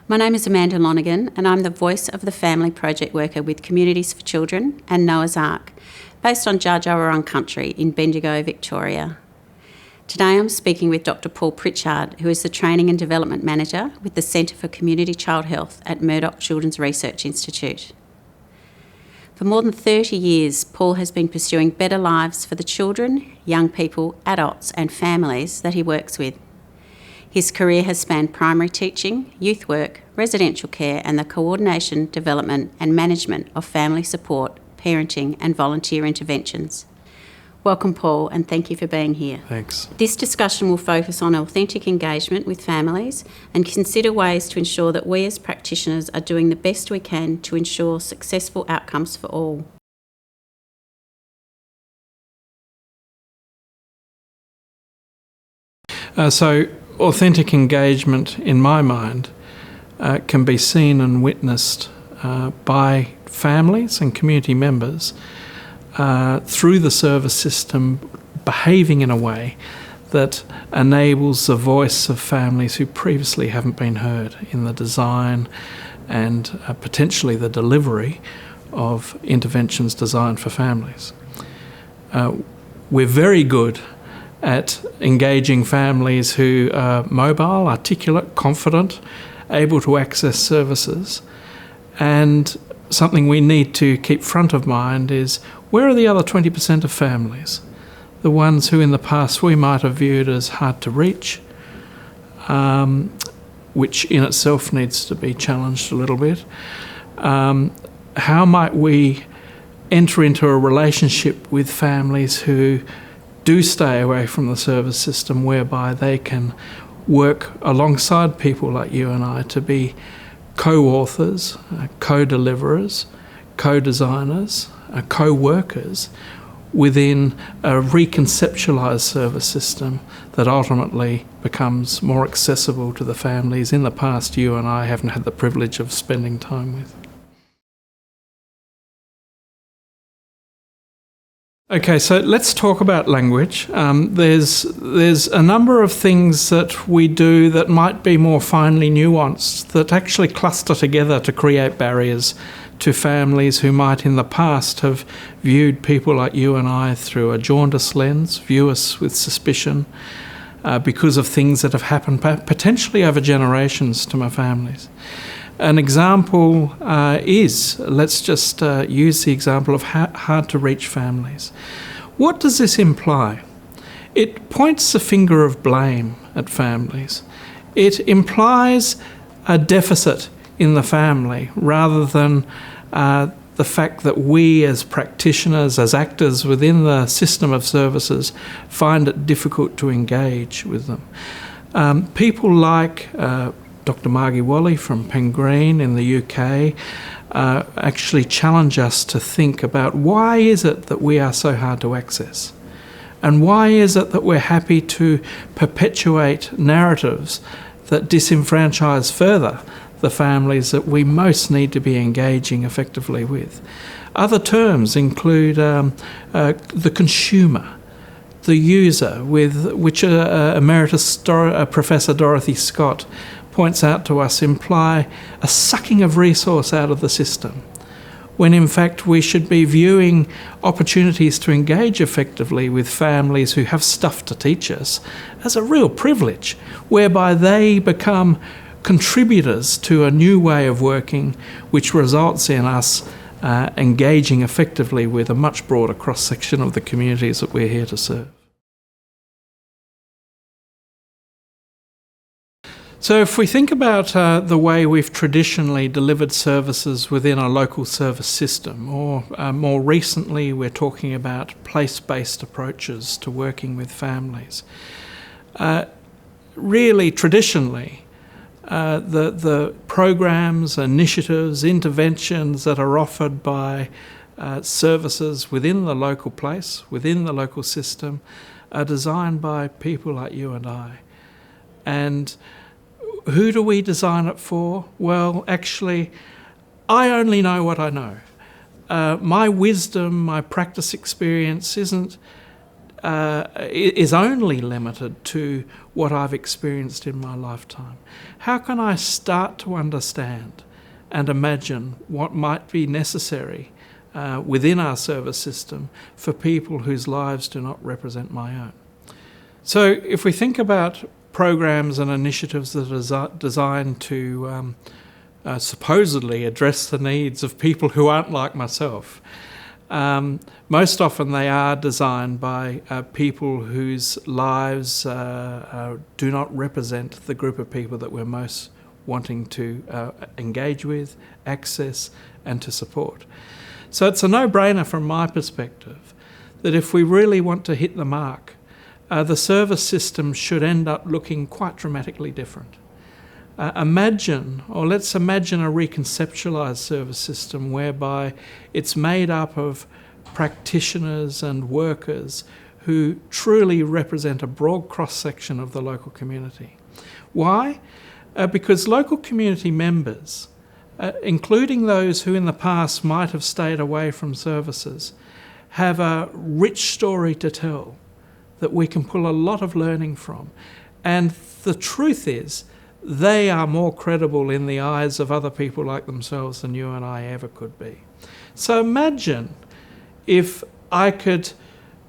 My name is Amanda Lonergan and I'm the voice of the family project worker with Communities for Children and Noah's Ark, based on Dja Dja Wurrung country in Bendigo, Victoria. Today I'm speaking with Dr Paul Prichard, who is the Training and Development Manager with the Centre for Community Child Health at Murdoch Children's Research Institute. For more than 30 years, Paul has been pursuing better lives for the children, young people, adults and families that he works with. His career has spanned primary teaching, youth work, residential care and the coordination, development and management of family support, parenting and volunteer interventions. Welcome, Paul, and thank you for being here. Thanks. This discussion will focus on authentic engagement with families and consider ways to ensure that we as practitioners are doing the best we can to ensure successful outcomes for all. Authentic engagement, in my mind, can be seen and witnessed by families and community members through the service system behaving in a way that enables the voice of families who previously haven't been heard in the design and potentially the delivery of interventions designed for families. We're very good at engaging families who are mobile, articulate, confident, able to access services. And something we need to keep front of mind is, where are the other 20% of families? The ones who in the past we might have viewed as hard to reach, which in itself needs to be challenged a little bit. How might we enter into a relationship with families who do stay away from the service system, whereby they can work alongside people like you and I to be co-authors, co-deliverers, co-designers, co-workers within a reconceptualised service system that ultimately becomes more accessible to the families in the past you and I haven't had the privilege of spending time with. Okay, so let's talk about language. There's a number of things that we do that might be more finely nuanced that actually cluster together to create barriers to families who might in the past have viewed people like you and I through a jaundiced lens, view us with suspicion because of things that have happened potentially over generations to my families. An example is, let's just use the example of hard to reach families. What does this imply? It points the finger of blame at families. It implies a deficit in the family rather than the fact that we as practitioners, as actors within the system of services, find it difficult to engage with them. People like Dr Margie Wally from Pengreen in the UK actually challenge us to think about why is it that we are so hard to access, and why is it that we're happy to perpetuate narratives that disenfranchise further the families that we most need to be engaging effectively with. Other terms include the consumer, the user, with which Emeritus Professor Dorothy Scott points out to us imply a sucking of resource out of the system, when in fact we should be viewing opportunities to engage effectively with families who have stuff to teach us as a real privilege, whereby they become contributors to a new way of working which results in us engaging effectively with a much broader cross-section of the communities that we're here to serve. So if we think about the way we've traditionally delivered services within a local service system, or more recently we're talking about place-based approaches to working with families, really traditionally the programs, initiatives, interventions that are offered by services within the local place, within the local system, are designed by people like you and I. And who do we design it for? Well, actually, I only know what I know. My wisdom, my practice experience isn't is only limited to what I've experienced in my lifetime. How can I start to understand and imagine what might be necessary within our service system for people whose lives do not represent my own? So if we think about programs and initiatives that are designed to supposedly address the needs of people who aren't like myself, most often they are designed by people whose lives do not represent the group of people that we're most wanting to engage with, access and to support. So it's a no-brainer from my perspective that if we really want to hit the mark, the service system should end up looking quite dramatically different. Let's imagine a reconceptualised service system whereby it's made up of practitioners and workers who truly represent a broad cross-section of the local community. Why? Because local community members, including those who in the past might have stayed away from services, have a rich story to tell that we can pull a lot of learning from. And the truth is, they are more credible in the eyes of other people like themselves than you and I ever could be. So imagine if I could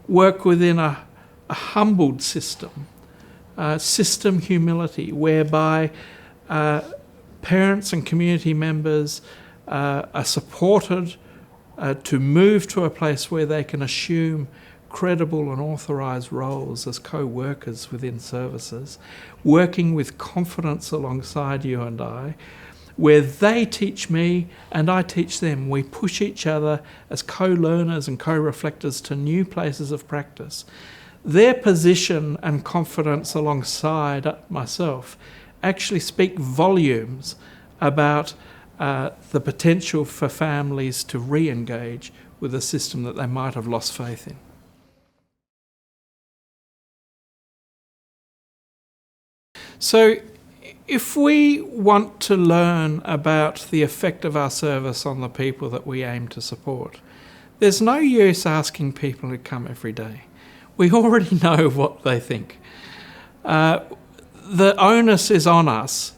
work within a humbled system, system humility, whereby parents and community members are supported to move to a place where they can assume credible and authorised roles as co-workers within services, working with confidence alongside you and I, where they teach me and I teach them. We push each other as co-learners and co-reflectors to new places of practice. Their position and confidence alongside myself actually speak volumes about the potential for families to re-engage with a system that they might have lost faith in. So if we want to learn about the effect of our service on the people that we aim to support, there's no use asking people who come every day. We already know what they think. The onus is on us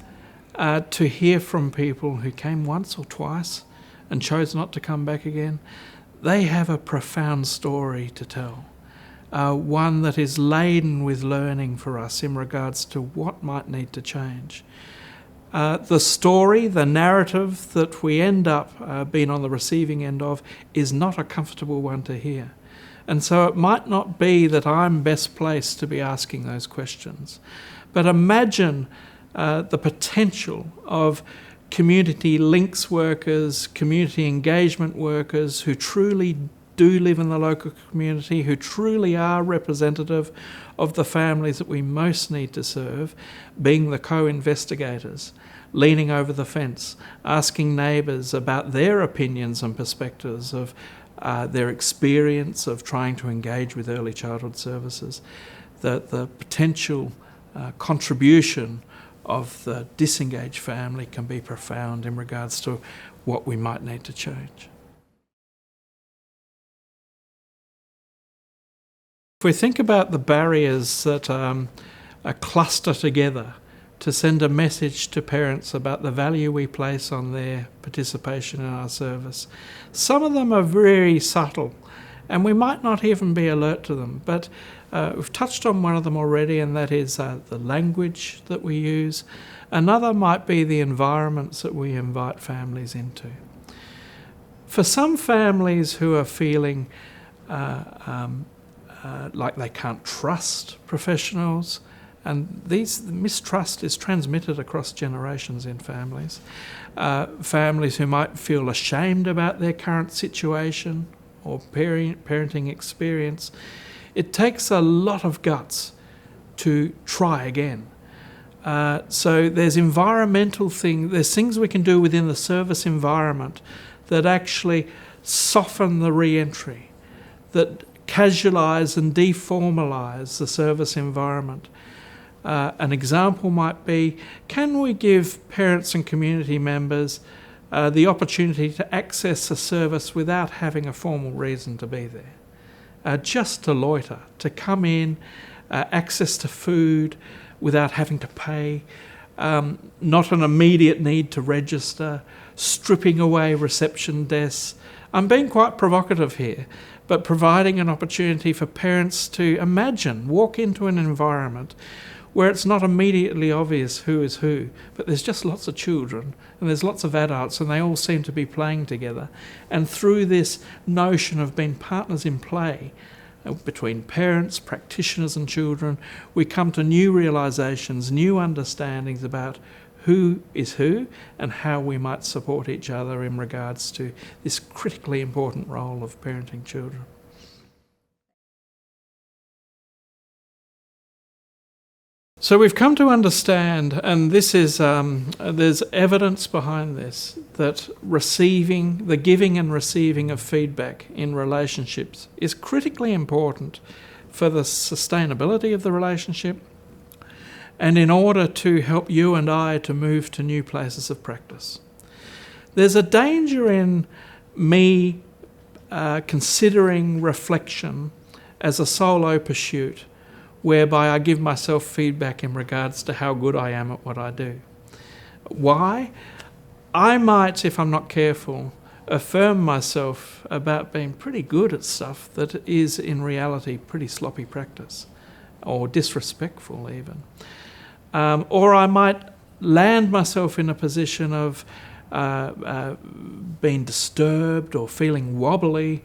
to hear from people who came once or twice and chose not to come back again. They have a profound story to tell. One that is laden with learning for us in regards to what might need to change. The story, the narrative that we end up being on the receiving end of is not a comfortable one to hear. And so it might not be that I'm best placed to be asking those questions. But imagine the potential of community links workers, community engagement workers who truly do live in the local community, who truly are representative of the families that we most need to serve, being the co-investigators, leaning over the fence, asking neighbours about their opinions and perspectives of their experience of trying to engage with early childhood services, the potential contribution of the disengaged family can be profound in regards to what we might need to change. If we think about the barriers that are cluster together to send a message to parents about the value we place on their participation in our service, some of them are very subtle and we might not even be alert to them, but we've touched on one of them already, and that is the language that we use. Another might be the environments that we invite families into. For some families who are feeling like they can't trust professionals, and mistrust is transmitted across generations in families. Families who might feel ashamed about their current situation or parenting experience. It takes a lot of guts to try again. So there's there's things we can do within the service environment that actually soften the re-entry, that casualise and deformalise the service environment. An example might be, can we give parents and community members the opportunity to access a service without having a formal reason to be there? just to loiter, to come in, access to food without having to pay, not an immediate need to register, stripping away reception desks. I'm being quite provocative here, but providing an opportunity for parents to walk into an environment where it's not immediately obvious who is who, but there's just lots of children and there's lots of adults and they all seem to be playing together. And through this notion of being partners in play between parents, practitioners and children, we come to new realisations, new understandings about who is who and how we might support each other in regards to this critically important role of parenting children. So we've come to understand, and this is there's evidence behind this, that the giving and receiving of feedback in relationships is critically important for the sustainability of the relationship and in order to help you and I to move to new places of practice. There's a danger in me considering reflection as a solo pursuit, whereby I give myself feedback in regards to how good I am at what I do. Why? I might, if I'm not careful, affirm myself about being pretty good at stuff that is in reality pretty sloppy practice, or disrespectful even. Or I might land myself in a position of being disturbed or feeling wobbly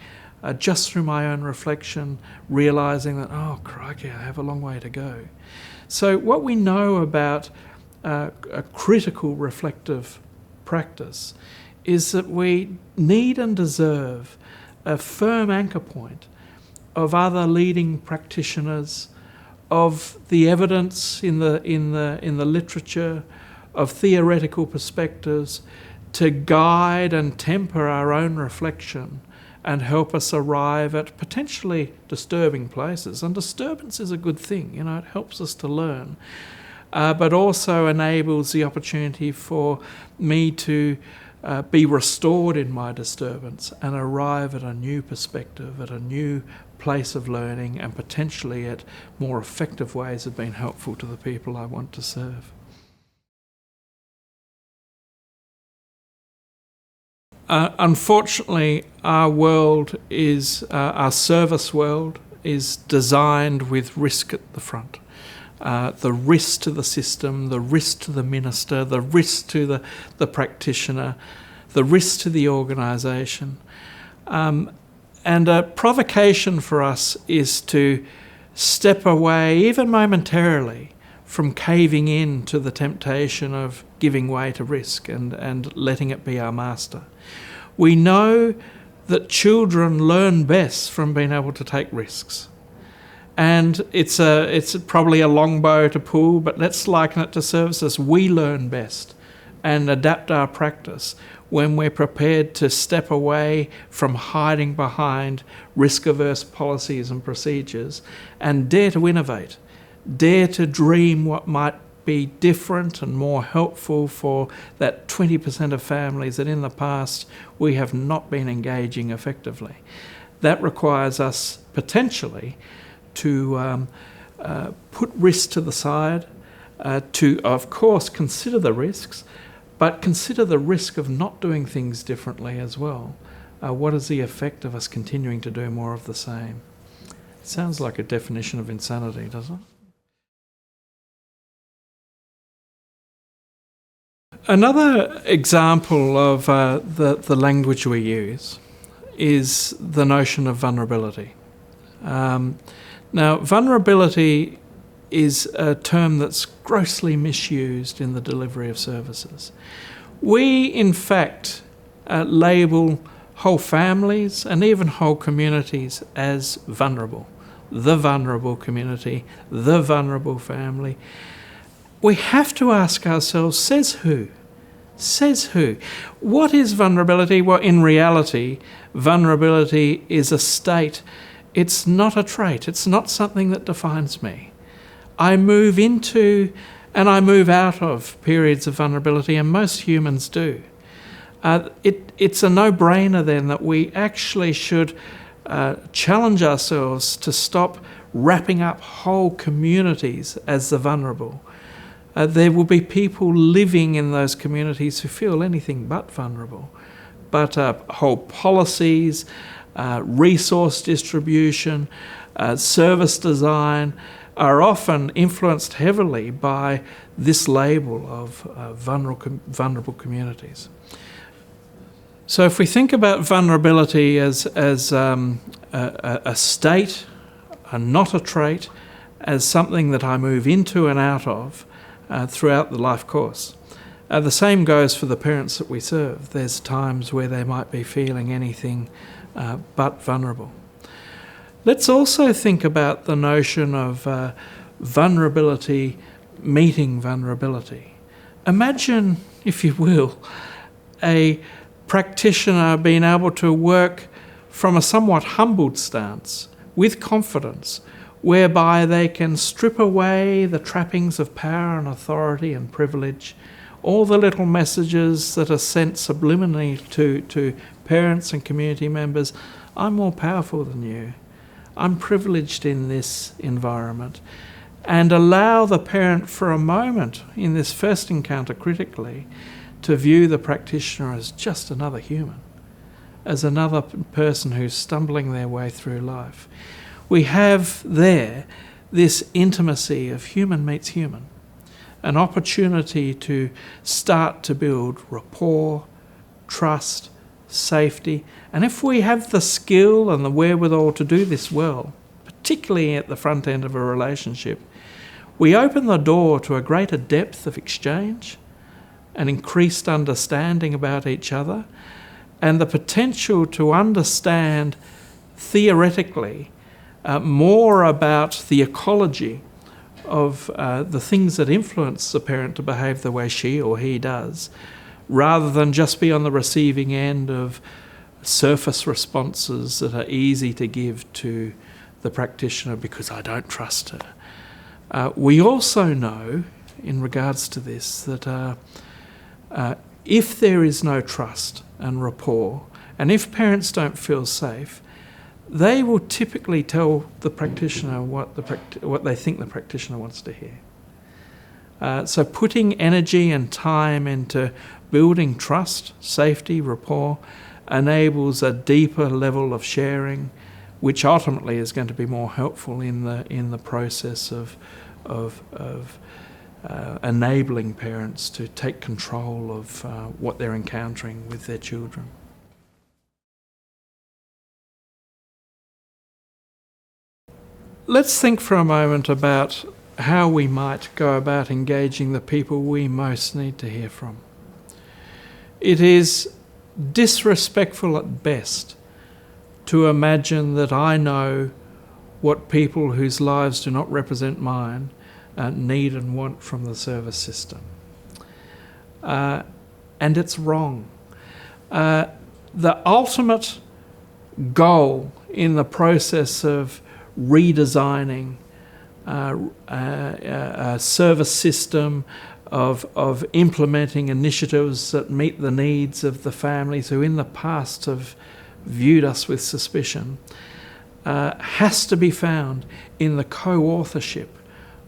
just through my own reflection, realising that, oh crikey, I have a long way to go. So what we know about a critical reflective practice is that we need and deserve a firm anchor point of other leading practitioners, of the evidence in the literature, of theoretical perspectives to guide and temper our own reflection and help us arrive at potentially disturbing places. And disturbance is a good thing, it helps us to learn, but also enables the opportunity for me to be restored in my disturbance and arrive at a new perspective, at a new place of learning, and potentially at more effective ways of being helpful to the people I want to serve. Unfortunately, our service world is designed with risk at the front. The risk to the system, the risk to the minister, the risk to the practitioner, the risk to the organisation. And a provocation for us is to step away, even momentarily, from caving in to the temptation of giving way to risk and letting it be our master. We know that children learn best from being able to take risks. And it's probably a long bow to pull, but let's liken it to services. We learn best and adapt our practice when we're prepared to step away from hiding behind risk-averse policies and procedures and dare to innovate, dare to dream what might be different and more helpful for that 20% of families that in the past we have not been engaging effectively. That requires us potentially to put risk to the side, to of course consider the risks, but consider the risk of not doing things differently as well. What is the effect of us continuing to do more of the same? Sounds like a definition of insanity, doesn't it? Another example of the language we use is the notion of vulnerability. Now, vulnerability is a term that's grossly misused in the delivery of services. We, in fact, label whole families and even whole communities as vulnerable. The vulnerable community, the vulnerable family. We have to ask ourselves, says who? Says who? What is vulnerability? Well, in reality, vulnerability is a state. It's not a trait. It's not something that defines me. I move into and I move out of periods of vulnerability, and most humans do. It's a no-brainer then that we actually should challenge ourselves to stop wrapping up whole communities as the vulnerable. There will be people living in those communities who feel anything but vulnerable. But whole policies, resource distribution, service design are often influenced heavily by this label of vulnerable communities. So if we think about vulnerability as a state, and not a trait, as something that I move into and out of throughout the life course. The same goes for the parents that we serve. There's times where they might be feeling anything but vulnerable. Let's also think about the notion of vulnerability meeting vulnerability. Imagine, if you will, a practitioner being able to work from a somewhat humbled stance with confidence, whereby they can strip away the trappings of power and authority and privilege, all the little messages that are sent subliminally to parents and community members. I'm more powerful than you. I'm privileged in this environment. And allow the parent for a moment in this first encounter critically to view the practitioner as just another human, as another person who's stumbling their way through life. We have there this intimacy of human meets human, an opportunity to start to build rapport, trust, safety. And if we have the skill and the wherewithal to do this well, particularly at the front end of a relationship, we open the door to a greater depth of exchange, an increased understanding about each other, and the potential to understand theoretically more about the ecology of the things that influence the parent to behave the way she or he does, rather than just be on the receiving end of surface responses that are easy to give to the practitioner because I don't trust her. We also know, in regards to this, that if there is no trust and rapport, and if parents don't feel safe, they will typically tell the practitioner what they think the practitioner wants to hear. So putting energy and time into building trust, safety, rapport enables a deeper level of sharing, which ultimately is going to be more helpful in the process of enabling parents to take control of what they're encountering with their children. Let's think for a moment about how we might go about engaging the people we most need to hear from. It is disrespectful at best to imagine that I know what people whose lives do not represent mine need and want from the service system. And it's wrong. The ultimate goal in the process of redesigning a service system, of implementing initiatives that meet the needs of the families who in the past have viewed us with suspicion, has to be found in the co-authorship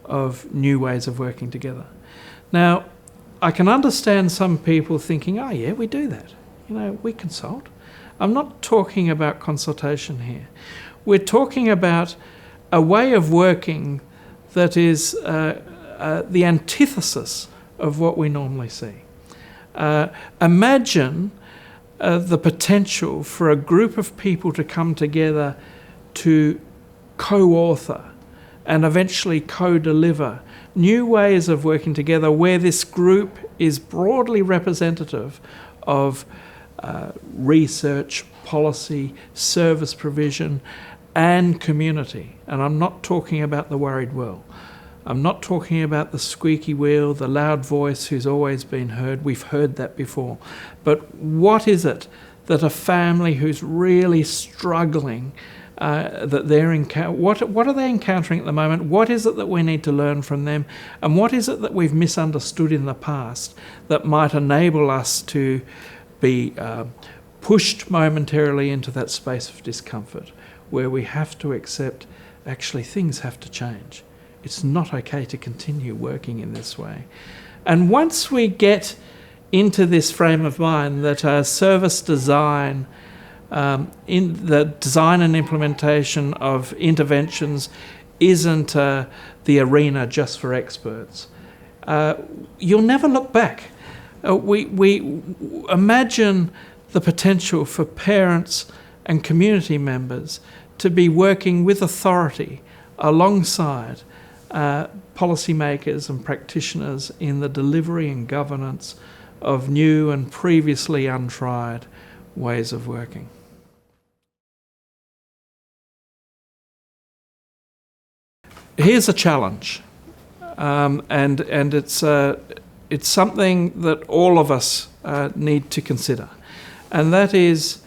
of new ways of working together. Now, I can understand some people thinking, oh yeah, we do that. We consult. I'm not talking about consultation here. We're talking about a way of working that is the antithesis of what we normally see. Imagine the potential for a group of people to come together to co-author and eventually co-deliver new ways of working together where this group is broadly representative of research, policy, service provision, and community. And I'm not talking about the worried well. I'm not talking about the squeaky wheel, the loud voice who's always been heard. We've heard that before. But what is it that a family who's really struggling, that they're what are they encountering at the moment? What is it that we need to learn from them? And what is it that we've misunderstood in the past that might enable us to be pushed momentarily into that space of discomfort, where we have to accept actually things have to change. It's not okay to continue working in this way. And once we get into this frame of mind that service design, in the design and implementation of interventions isn't the arena just for experts, you'll never look back. We imagine the potential for parents and community members to be working with authority alongside policymakers and practitioners in the delivery and governance of new and previously untried ways of working. Here's a challenge, and it's something that all of us need to consider, and that is,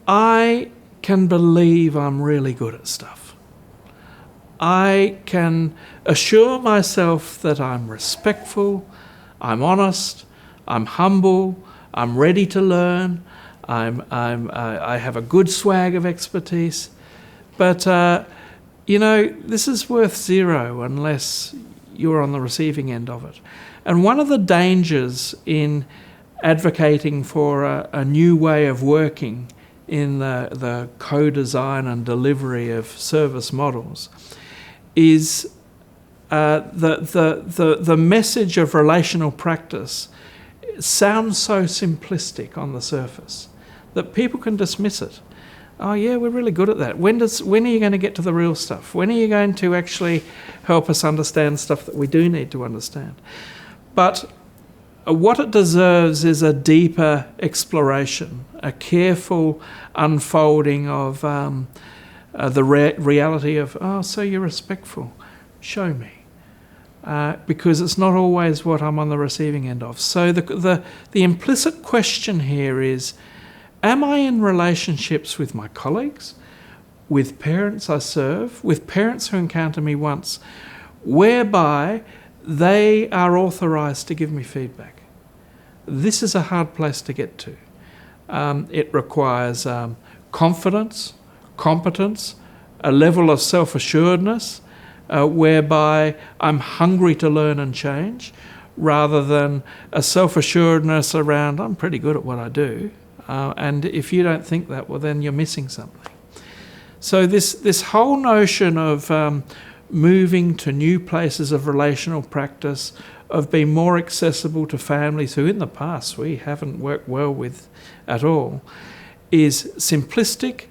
I can believe I'm really good at stuff. I can assure myself that I'm respectful, I'm honest, I'm humble, I'm ready to learn, I have a good swag of expertise, but this is worth zero unless you're on the receiving end of it. And one of the dangers in advocating for a new way of working in the co-design and delivery of service models is the message of relational practice sounds so simplistic on the surface that people can dismiss it. Oh yeah, we're really good at that. When are you going to get to the real stuff? When are you going to actually help us understand stuff that we do need to understand? But what it deserves is a deeper exploration, a careful unfolding of the reality of, oh, so you're respectful. Show me. Because it's not always what I'm on the receiving end of. So the implicit question here is, am I in relationships with my colleagues, with parents I serve, with parents who encounter me once, whereby they are authorised to give me feedback? This is a hard place to get to. It requires confidence, competence, a level of self-assuredness, whereby I'm hungry to learn and change, rather than a self-assuredness around, I'm pretty good at what I do. And if you don't think that, well, then you're missing something. So this whole notion of moving to new places of relational practice, of being more accessible to families who in the past we haven't worked well with at all, is simplistic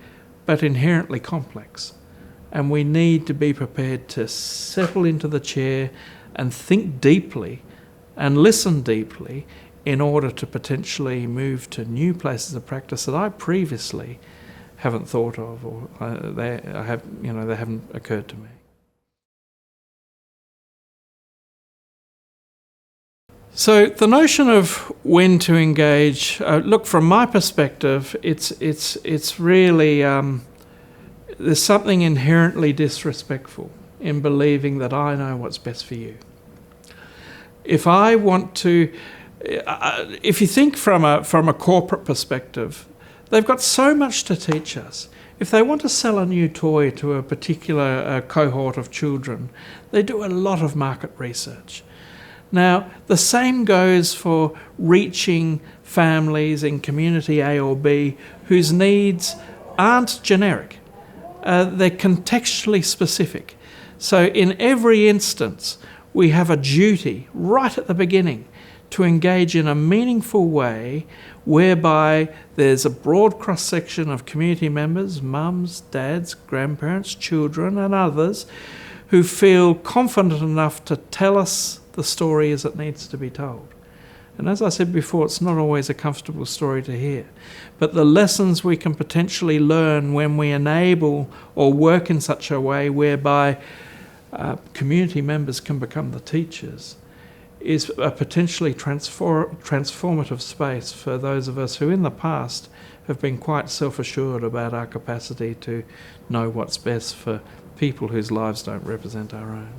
but inherently complex. And we need to be prepared to settle into the chair and think deeply and listen deeply in order to potentially move to new places of practice that I previously haven't thought of, or they haven't occurred to me. So the notion of when to engage, look, from my perspective, it's really there's something inherently disrespectful in believing that I know what's best for you. If I want to, if you think from a corporate perspective, they've got so much to teach us. If they want to sell a new toy to a particular cohort of children, they do a lot of market research. Now, the same goes for reaching families in community A or B whose needs aren't generic. They're contextually specific. So in every instance, we have a duty right at the beginning to engage in a meaningful way whereby there's a broad cross-section of community members, mums, dads, grandparents, children and others who feel confident enough to tell us the story as it needs to be told. And as I said before, it's not always a comfortable story to hear. But the lessons we can potentially learn when we enable or work in such a way whereby community members can become the teachers is a potentially transformative space for those of us who in the past have been quite self-assured about our capacity to know what's best for people whose lives don't represent our own.